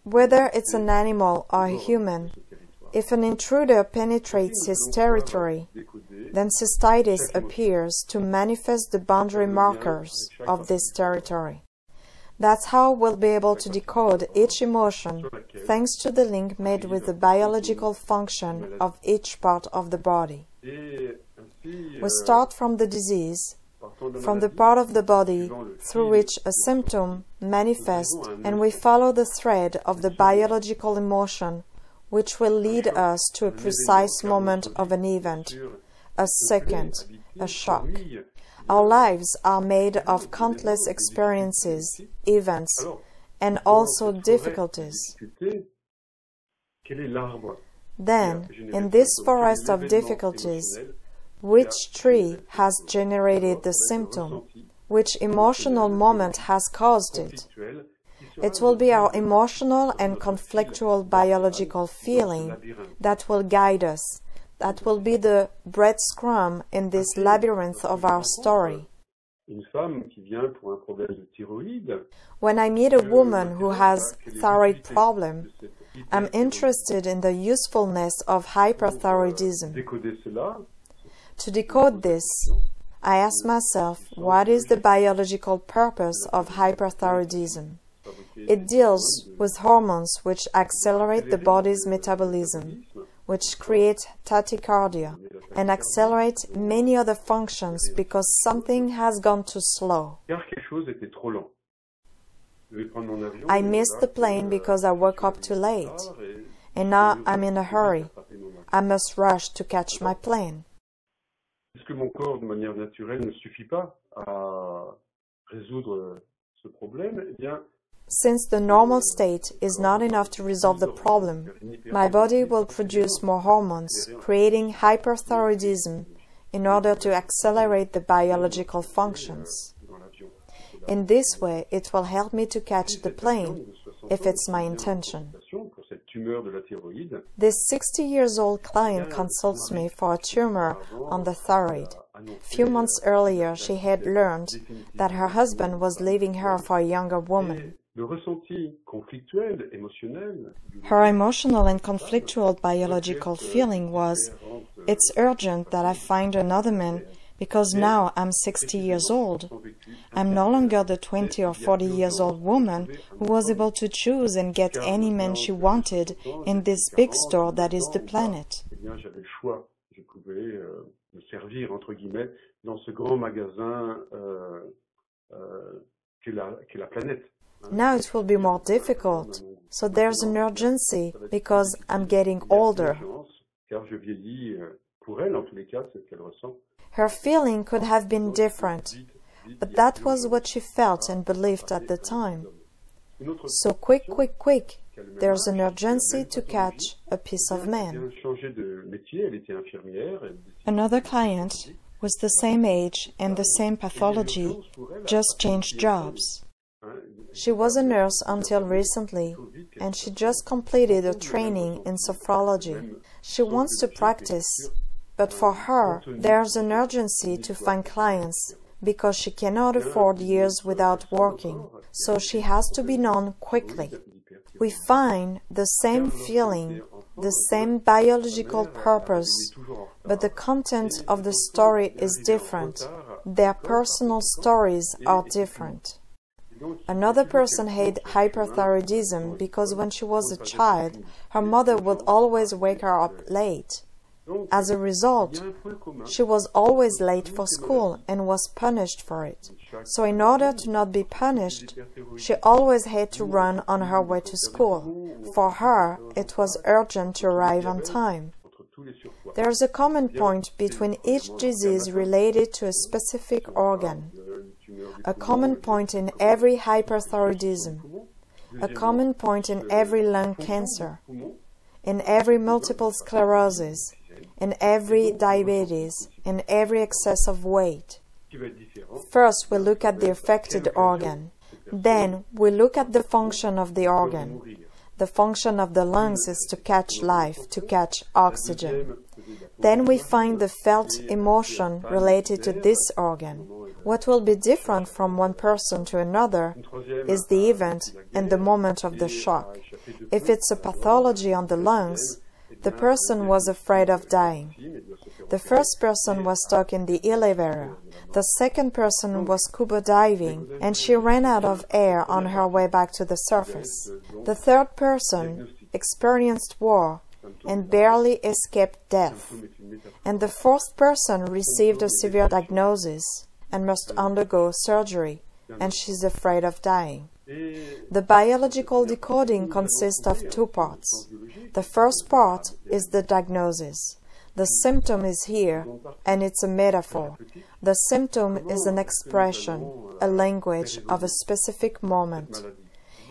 Whether it's an animal or a human, if an intruder penetrates his territory, then cystitis appears to manifest the boundary markers of this territory. That's how we'll be able to decode each emotion, thanks to the link made with the biological function of each part of the body. We start from the disease, from the part of the body through which a symptom manifests, and we follow the thread of the biological emotion, which will lead us to a precise moment of an event, a second, a shock. Our lives are made of countless experiences, events, and also difficulties. Then, in this forest of difficulties, which tree has generated the symptom? Which emotional moment has caused it? It will be our emotional and conflictual biological feeling that will guide us, that will be the breadcrumb in this labyrinth of our story. When I meet a woman who has thyroid problem, I'm interested in the usefulness of hyperthyroidism. To decode this, I ask myself, what is the biological purpose of hyperthyroidism? It deals with hormones which accelerate the body's metabolism, which create tachycardia, and accelerate many other functions because something has gone too slow. I missed the plane because I woke up too late, and now I'm in a hurry. I must rush to catch my plane. Puisque mon corps, de manière naturelle, ne suffit pas à résoudre ce problème, eh bien, since the normal state is not enough to resolve the problem, my body will produce more hormones, creating hyperthyroidism in order to accelerate the biological functions. In this way, it will help me to catch the plane, if it's my intention. This 60-year-old client consults me for a tumor on the thyroid. A few months earlier, she had learned that her husband was leaving her for a younger woman. Her emotional and conflictual biological feeling was, it's urgent that I find another man because now I'm 60 years old. I'm no longer the 20 or 40 years old woman who was able to choose and get any man she wanted in this big store that is the planet. Now it will be more difficult, so there's an urgency because I'm getting older. Her feeling could have been different, but that was what she felt and believed at the time. So quick, quick, quick, there's an urgency to catch a piece of man. Another client was the same age and the same pathology, just changed jobs. She was a nurse until recently, and she just completed a training in sophrology. She wants to practice, but for her, there's an urgency to find clients because she cannot afford years without working, so she has to be known quickly. We find the same feeling, the same biological purpose, but the content of the story is different. Their personal stories are different. Another person had hyperthyroidism because when she was a child, her mother would always wake her up late. As a result, she was always late for school and was punished for it. So in order to not be punished, she always had to run on her way to school. For her, it was urgent to arrive on time. There is a common point between each disease related to a specific organ. A common point in every hyperthyroidism. A common point in every lung cancer. In every multiple sclerosis. In every diabetes, in every excess of weight. First, we look at the affected organ. Then, we look at the function of the organ. The function of the lungs is to catch life, to catch oxygen. Then we find the felt emotion related to this organ. What will be different from one person to another is the event and the moment of the shock. If it's a pathology on the lungs, the person was afraid of dying. The first person was stuck in the elevator. The second person was scuba diving, and she ran out of air on her way back to the surface. The third person experienced war and barely escaped death. And the fourth person received a severe diagnosis and must undergo surgery, and she's afraid of dying. The biological decoding consists of two parts. The first part is the diagnosis. The symptom is here, and it's a metaphor. The symptom is an expression, a language of a specific moment.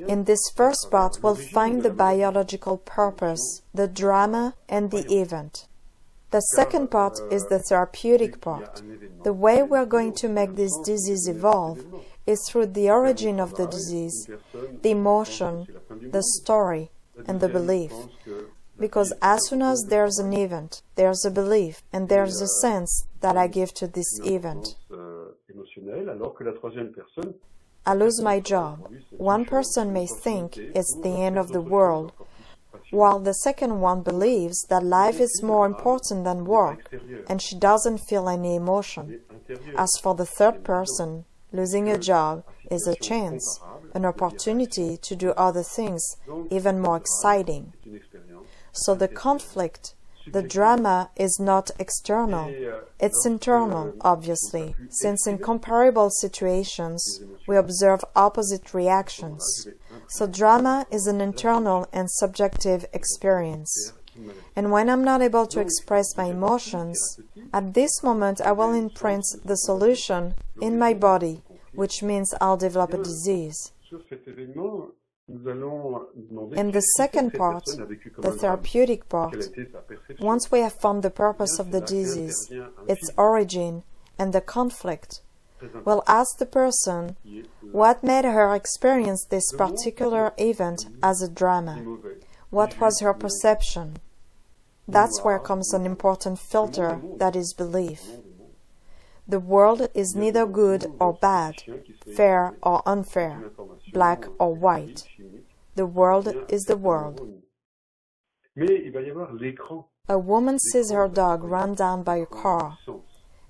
In this first part, we'll find the biological purpose, the drama, and the event. The second part is the therapeutic part. The way we're going to make this disease evolve is through the origin of the disease, the emotion, the story, and the belief. Because as soon as there's an event, there's a belief, and there's a sense that I give to this event. I lose my job. One person may think it's the end of the world, while the second one believes that life is more important than work, and she doesn't feel any emotion. As for the third person, losing a job is a chance, an opportunity to do other things, even more exciting. So the conflict, the drama, is not external. It's internal, obviously, since in comparable situations we observe opposite reactions. So drama is an internal and subjective experience. And when I'm not able to express my emotions, at this moment I will imprint the solution in my body, which means I'll develop a disease. In the second part, the therapeutic part, once we have found the purpose of the disease, its origin, and the conflict, we'll ask the person what made her experience this particular event as a drama. What was her perception? That's where comes an important filter, that is belief. The world is neither good or bad, fair or unfair, black or white. The world is the world. A woman sees her dog run down by a car.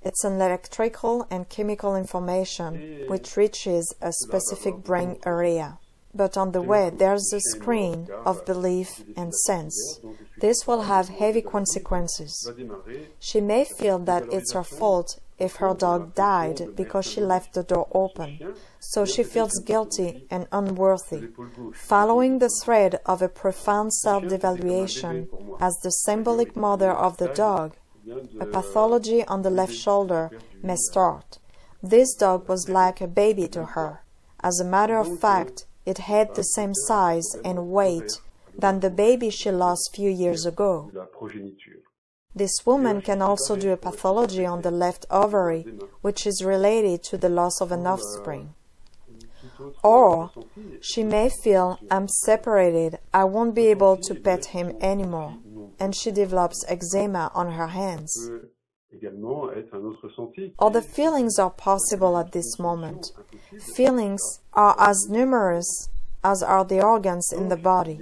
It's an electrical and chemical information which reaches a specific brain area. But on the way, there's a screen of belief and sense. This will have heavy consequences. She may feel that it's her fault if her dog died because she left the door open, so she feels guilty and unworthy. Following the thread of a profound self-devaluation as the symbolic mother of the dog, a pathology on the left shoulder may start. This dog was like a baby to her. As a matter of fact, it had the same size and weight than the baby she lost few years ago. This woman can also do a pathology on the left ovary, which is related to the loss of an offspring. Or she may feel, I'm separated, I won't be able to pet him anymore, and she develops eczema on her hands. Other feelings are possible at this moment. Feelings are as numerous as are the organs in the body.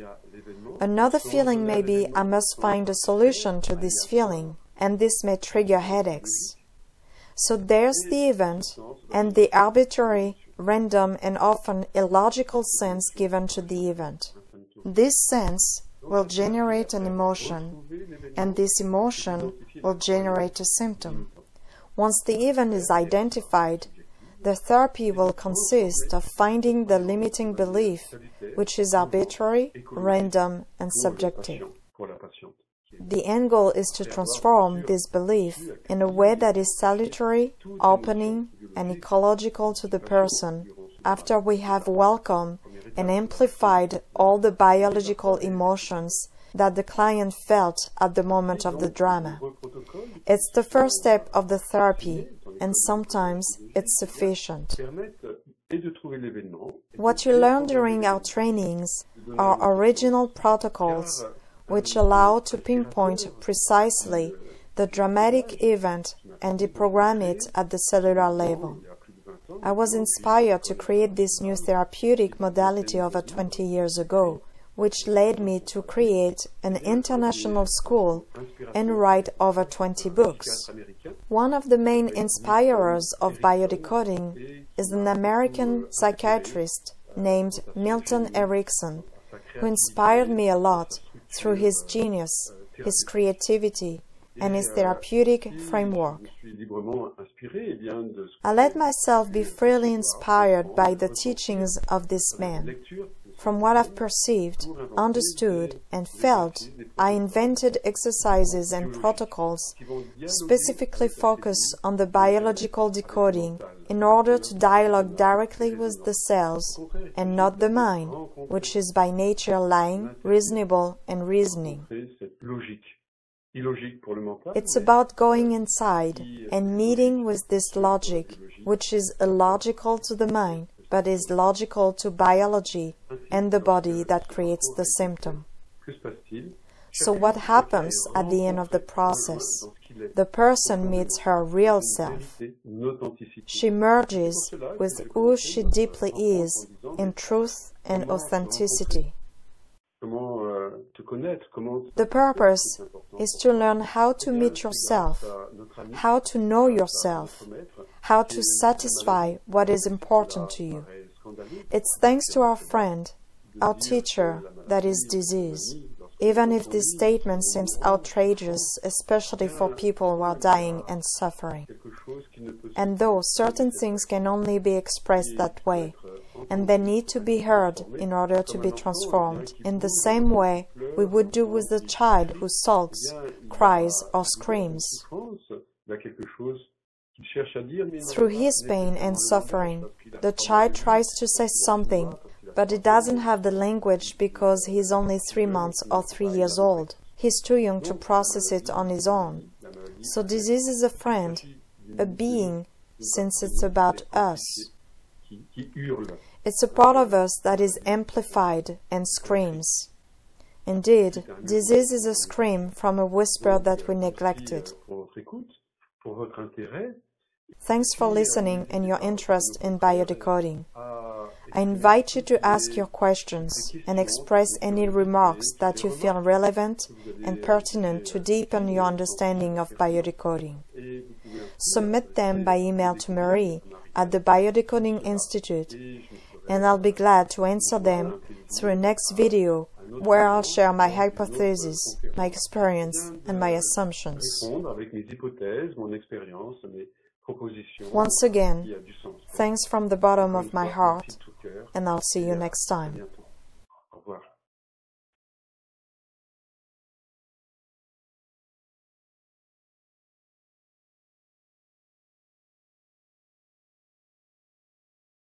Another feeling may be, I must find a solution to this feeling, and this may trigger headaches. So there's the event, and the arbitrary, random, and often illogical sense given to the event. This sense will generate an emotion, and this emotion will generate a symptom. Once the event is identified, the therapy will consist of finding the limiting belief, which is arbitrary, random, and subjective. The end goal is to transform this belief in a way that is salutary, opening, and ecological to the person, after we have welcomed and amplified all the biological emotions that the client felt at the moment of the drama. It's the first step of the therapy, and sometimes it's sufficient. What you learn during our trainings are original protocols which allow to pinpoint precisely the dramatic event and deprogram it at the cellular level. I was inspired to create this new therapeutic modality over 20 years ago, which led me to create an international school and write over 20 books. One of the main inspirers of biodecoding is an American psychiatrist named Milton Erickson, who inspired me a lot through his genius, his creativity, and his therapeutic framework. I let myself be freely inspired by the teachings of this man. From what I've perceived, understood, and felt, I invented exercises and protocols specifically focused on the biological decoding in order to dialogue directly with the cells and not the mind, which is by nature lying, reasonable, and reasoning. It's about going inside and meeting with this logic, which is illogical to the mind, but is logical to biology and the body that creates the symptom. So what happens at the end of the process? The person meets her real self. She merges with who she deeply is in truth and authenticity. The purpose is to learn how to meet yourself, how to know yourself, how to satisfy what is important to you. It's thanks to our friend, our teacher, that is disease, even if this statement seems outrageous, especially for people who are dying and suffering. And though certain things can only be expressed that way, and they need to be heard in order to be transformed, in the same way we would do with the child who sulks, cries, or screams. Through his pain and suffering, the child tries to say something, but he doesn't have the language because he is only 3 months or 3 years old. He's too young to process it on his own. So disease is a friend, a being, since it's about us. It's a part of us that is amplified and screams. Indeed, disease is a scream from a whisper that we neglected. Thanks for listening and your interest in biodecoding. I invite you to ask your questions and express any remarks that you feel relevant and pertinent to deepen your understanding of biodecoding. Submit them by email to Marie at the Biodecoding Institute, and I'll be glad to answer them through a next video where I'll share my hypothesis, my experience, and my assumptions. Once again, thanks from the bottom of my heart, and I'll see you next time.